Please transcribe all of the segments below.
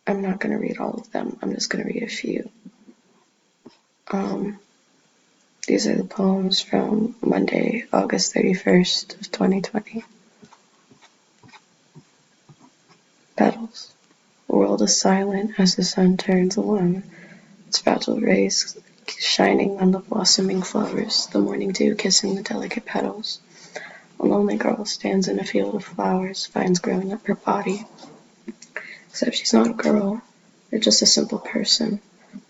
I'm not gonna read all of them. I'm just gonna read a few. These are the poems from Monday, August 31st of 2020. Petals. The world is silent as the sun turns alone, its fragile rays shining on the blossoming flowers, the morning dew kissing the delicate petals. A lonely girl stands in a field of flowers, vines growing up her body. Except she's not a girl, they're just a simple person,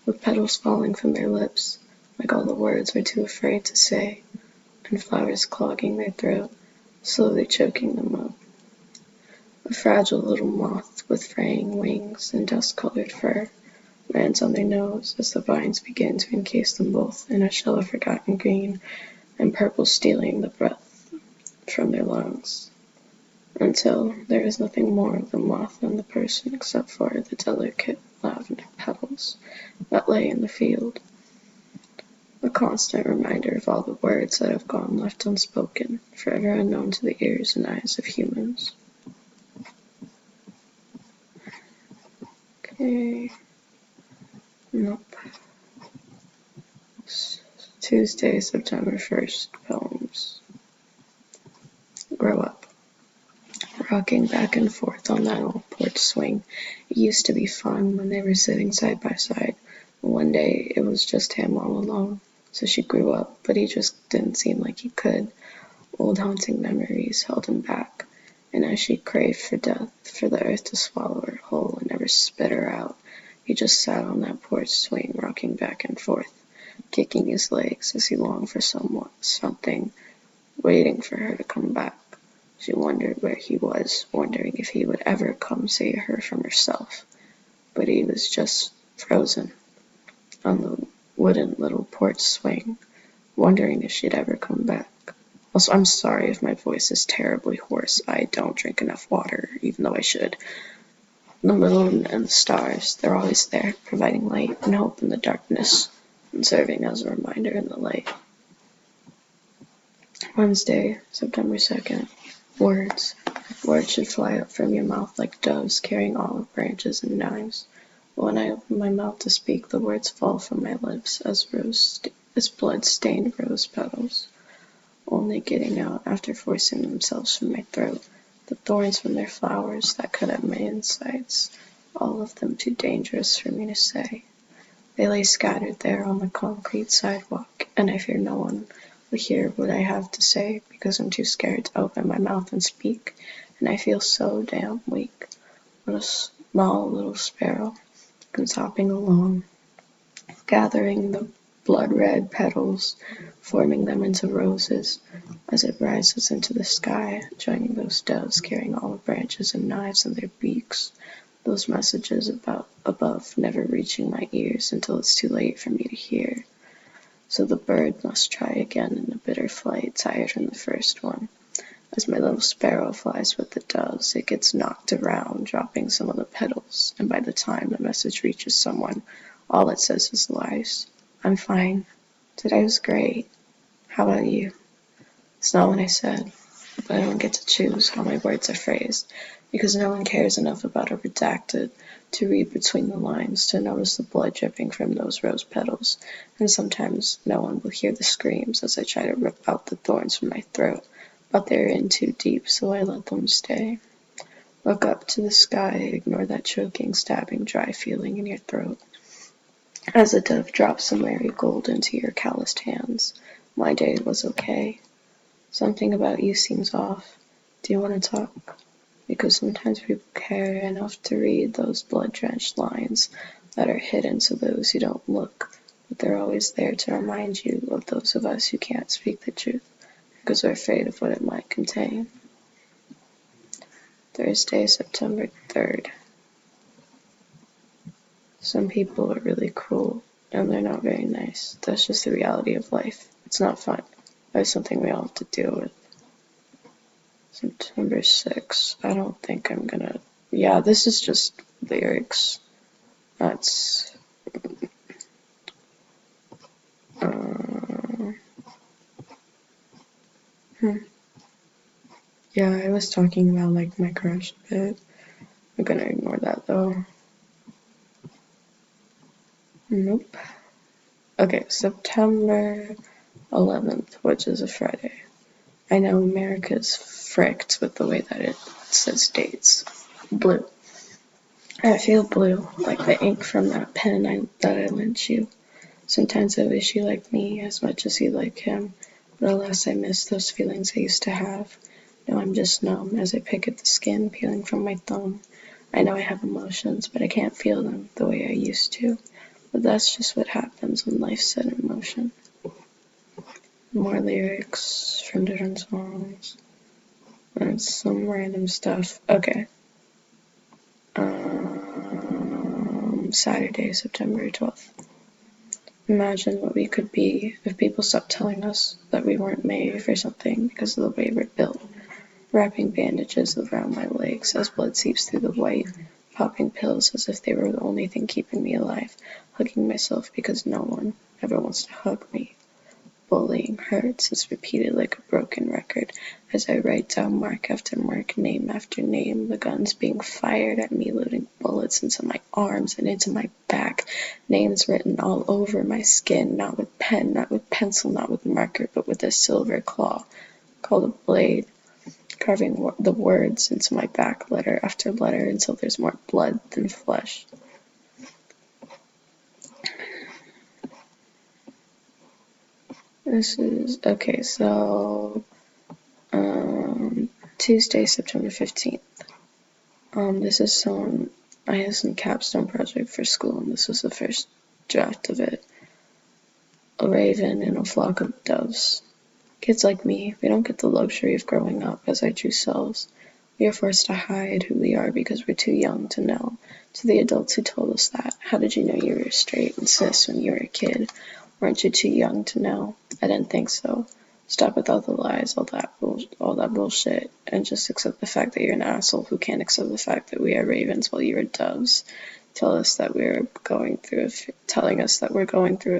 with petals falling from their lips, like all the words we're too afraid to say, and flowers clogging their throat, slowly choking them up. A fragile little moth with fraying wings and dust-colored fur lands on their nose as the vines begin to encase them both in a shell of forgotten green and purple, stealing the breath from their lungs, until there is nothing more of the moth and the person except for the delicate lavender petals that lay in the field, a constant reminder of all the words that have gone left unspoken, forever unknown to the ears and eyes of humans. Okay. Nope. Tuesday, September 1st, poems. Grow up. Rocking back and forth on that old porch swing. It used to be fun when they were sitting side by side. One day it was just him all alone. So she grew up, but he just didn't seem like he could. Old haunting memories held him back. And as she craved for death, for the earth to swallow her whole and never spit her out, he just sat on that porch swing, rocking back and forth, kicking his legs as he longed for something, waiting for her to come back. She wondered where he was, wondering if he would ever come save her from herself. But he was just frozen on the wooden little porch swing, wondering if she'd ever come back. Also, I'm sorry if my voice is terribly hoarse. I don't drink enough water, even though I should. The moon and the stars, they're always there, providing light and hope in the darkness, and serving as a reminder in the light. Wednesday, September 2nd. Words. Words should fly up from your mouth like doves carrying olive branches and knives. But when I open my mouth to speak, the words fall from my lips as blood-stained rose petals, only getting out after forcing themselves from my throat, the thorns from their flowers that cut at my insides, all of them too dangerous for me to say. They lay scattered there on the concrete sidewalk, and I fear no one will hear what I have to say because I'm too scared to open my mouth and speak, and I feel so damn weak. What a small little sparrow comes hopping along, gathering the blood-red petals, forming them into roses as it rises into the sky, joining those doves carrying olive branches and knives in their beaks, those messages above never reaching my ears until it's too late for me to hear. So the bird must try again in the bitter flight, tired from the first one. As my little sparrow flies with the doves, it gets knocked around, dropping some of the petals, and by the time the message reaches someone, all it says is lies. I'm fine. Today was great. How about you? It's not what I said, but I don't get to choose how my words are phrased, because no one cares enough about a redacted to read between the lines to notice the blood dripping from those rose petals, and sometimes no one will hear the screams as I try to rip out the thorns from my throat, but they're in too deep, so I let them stay. Look up to the sky, ignore that choking, stabbing, dry feeling in your throat. As a dove drops some marigold into your calloused hands, my day was okay. Something about you seems off. Do you want to talk? Because sometimes people care enough to read those blood-drenched lines that are hidden so those who don't look, but they're always there to remind you of those of us who can't speak the truth because we're afraid of what it might contain. Thursday, September 3rd. Some people are really cruel, and they're not very nice. That's just the reality of life. It's not fun. That's something we all have to deal with. September 6th. I don't think I'm gonna... Yeah, this is just lyrics. That's... Yeah, I was talking about, like, my crush a bit. I'm gonna ignore that, though. Nope. Okay, September 11th, which is a Friday. I know America's fricked with the way that it says dates. Blue. I feel blue, like the ink from that pen that I lent you. Sometimes I wish you liked me as much as you like him, but alas I miss those feelings I used to have. Now I'm just numb as I pick at the skin peeling from my thumb. I know I have emotions, but I can't feel them the way I used to. But that's just what happens when life's set in motion. More lyrics from different songs. And some random stuff. Okay. Saturday, September 12th. Imagine what we could be if people stopped telling us that we weren't made for something because of the way we're built. Wrapping bandages around my legs as blood seeps through the white, popping pills as if they were the only thing keeping me alive, hugging myself because no one ever wants to hug me. Bullying hurts, it's repeated like a broken record as I write down mark after mark, name after name, the guns being fired at me, loading bullets into my arms and into my back, names written all over my skin, not with pen, not with pencil, not with marker, but with a silver claw called a blade, carving the words into my back letter after letter until there's more blood than flesh. This is, okay, so, Tuesday, September 15th. This is I had some capstone project for school, and this was the first draft of it. A raven and a flock of doves. Kids like me, we don't get the luxury of growing up as our true selves. We are forced to hide who we are because we're too young to know. To the adults who told us that, how did you know you were straight and cis when you were a kid? Weren't you too young to know? I didn't think so. Stop with all the lies, all that bullshit, and just accept the fact that you're an asshole who can't accept the fact that we are ravens while you are doves. Telling us that we're going through a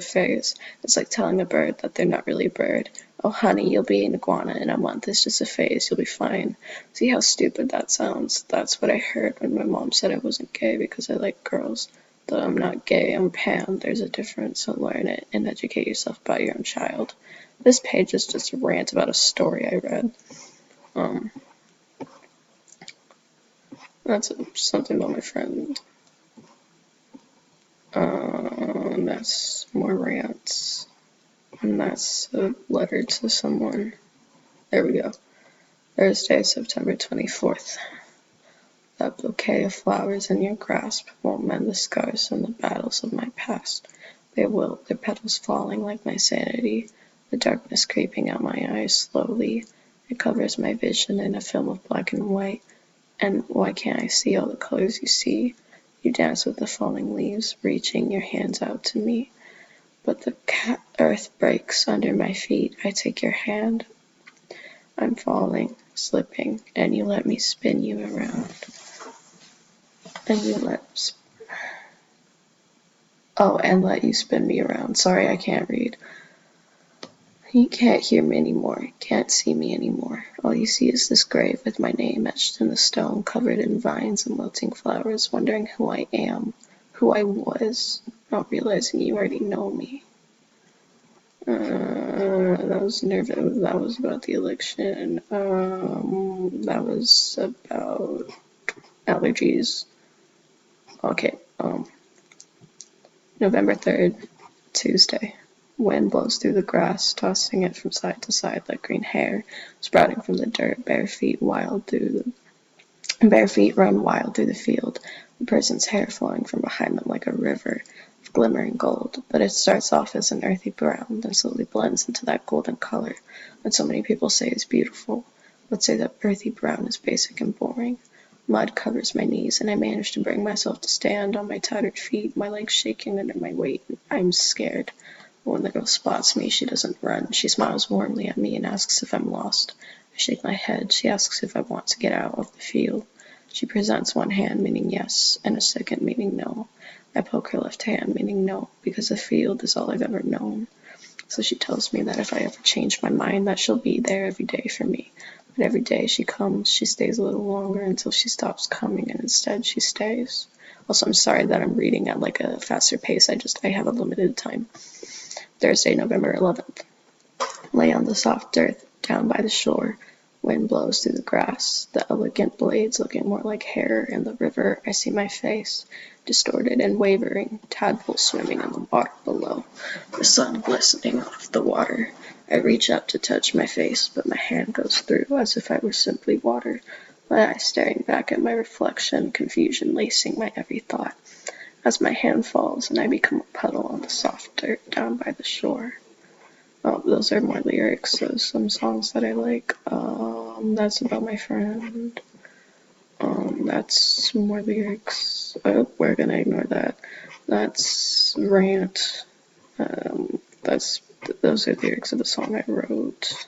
phase. It's like telling a bird that they're not really a bird. Oh honey, you'll be an iguana in a month. It's just a phase. You'll be fine. See how stupid that sounds? That's what I heard when my mom said I wasn't gay because I like girls. Though I'm not gay, I'm pan. There's a difference, so learn it and educate yourself about your own child. This page is just a rant about a story I read. That's something about my friend. That's more rants. And that's a letter to someone. There we go. Thursday, September 24th. That bouquet of flowers in your grasp won't mend the scars from the battles of my past. They will, their petals falling like my sanity, the darkness creeping out my eyes slowly. It covers my vision in a film of black and white. And why can't I see all the colors you see? You dance with the falling leaves, reaching your hands out to me. But the earth breaks under my feet. I take your hand. I'm falling, slipping, and you let me spin you around. And let you spin me around. Sorry, I can't read. You can't hear me anymore, can't see me anymore. All you see is this grave with my name etched in the stone, covered in vines and wilting flowers, wondering who I am, who I was, not realizing you already know me. That was about the election. That was about allergies. Okay, November 3rd, Tuesday. Wind blows through the grass, tossing it from side to side like green hair, sprouting from the dirt. Bare feet run wild through the field, a person's hair flowing from behind them like a river of glimmering gold. But it starts off as an earthy brown, then slowly blends into that golden color that so many people say is beautiful. Let's say that earthy brown is basic and boring. Mud covers my knees, and I manage to bring myself to stand on my tattered feet, my legs shaking under my weight. I'm scared. When the girl spots me, she doesn't run. She smiles warmly at me and asks if I'm lost. I shake my head. She asks if I want to get out of the field. She presents one hand, meaning yes, and a second, meaning no. I poke her left hand, meaning no, because the field is all I've ever known. So she tells me that if I ever change my mind, that she'll be there every day for me. But every day she comes, she stays a little longer until she stops coming, and instead she stays. Also, I'm sorry that I'm reading at like a faster pace. I have a limited time. Thursday, November 11th. Lay on the soft earth down by the shore. Wind blows through the grass, the elegant blades looking more like hair. In the river, I see my face, distorted and wavering, tadpoles swimming in the water below, the sun glistening off the water. I reach up to touch my face, but my hand goes through as if I were simply water, my eyes staring back at my reflection, confusion lacing my every thought. As my hand falls and I become a puddle on the soft dirt down by the shore. Oh, those are more lyrics, so some songs that I like. That's about my friend. That's more lyrics. Oh, we're gonna ignore that. That's rant. Those are lyrics of the song I wrote.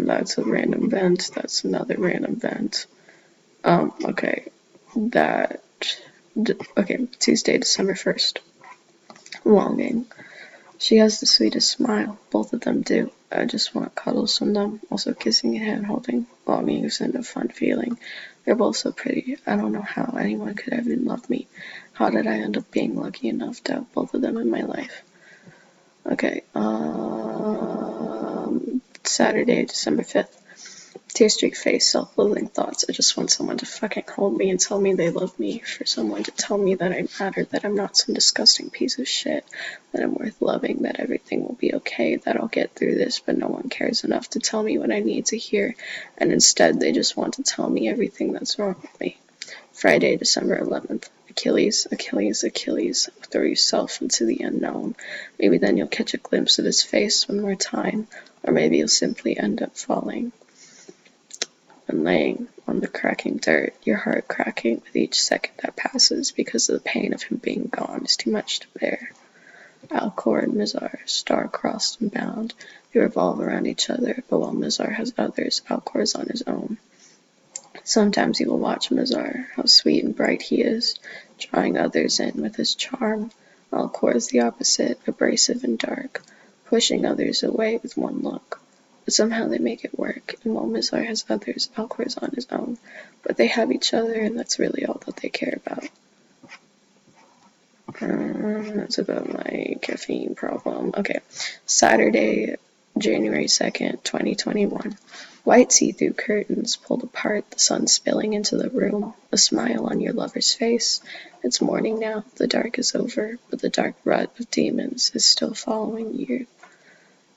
That's a random vent. That's another random vent. Okay. Okay, Tuesday, December 1st. Longing. She has the sweetest smile, both of them do. I just want cuddles from them, also kissing and hand-holding. Longing isn't a fun feeling. They're both so pretty. I don't know how anyone could ever love me. How did I end up being lucky enough to have both of them in my life? Okay, Saturday, December 5th. Tear-streaked face, self-loathing thoughts. I just want someone to fucking hold me and tell me they love me. For someone to tell me that I matter, that I'm not some disgusting piece of shit, that I'm worth loving, that everything will be okay, that I'll get through this, but no one cares enough to tell me what I need to hear, and instead they just want to tell me everything that's wrong with me. Friday, December 11th. Achilles, Achilles, Achilles, throw yourself into the unknown. Maybe then you'll catch a glimpse of his face one more time, or maybe you'll simply end up falling. And laying on the cracking dirt, your heart cracking with each second that passes because of the pain of him being gone is too much to bear. Alcor and Mizar, star-crossed and bound, they revolve around each other, but while Mizar has others, Alcor is on his own. Sometimes you will watch Mizar, how sweet and bright he is, drawing others in with his charm. Alcor is the opposite, abrasive and dark, pushing others away with one look. But somehow they make it work, and while Mizar has others, Alcor is on his own. But they have each other, and that's really all that they care about. That's about my caffeine problem. Okay, Saturday, January 2nd, 2021. White see-through curtains pulled apart, the sun spilling into the room, a smile on your lover's face. It's morning now, the dark is over, but the dark rut of demons is still following you.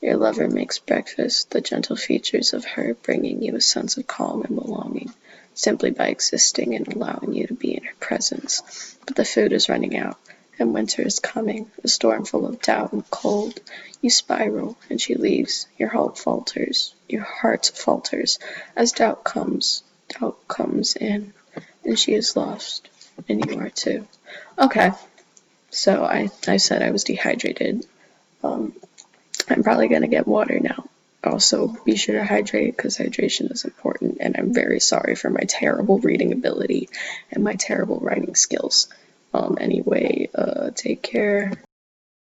Your lover makes breakfast, the gentle features of her bringing you a sense of calm and belonging, simply by existing and allowing you to be in her presence. But the food is running out, and winter is coming, a storm full of doubt and cold. You spiral, and she leaves. Your hope falters, your heart falters, as doubt comes in, and she is lost, and you are too. Okay, so I said I was dehydrated. I'm probably going to get water now. Also, be sure to hydrate because hydration is important, and I'm very sorry for my terrible reading ability and my terrible writing skills. Anyway, take care.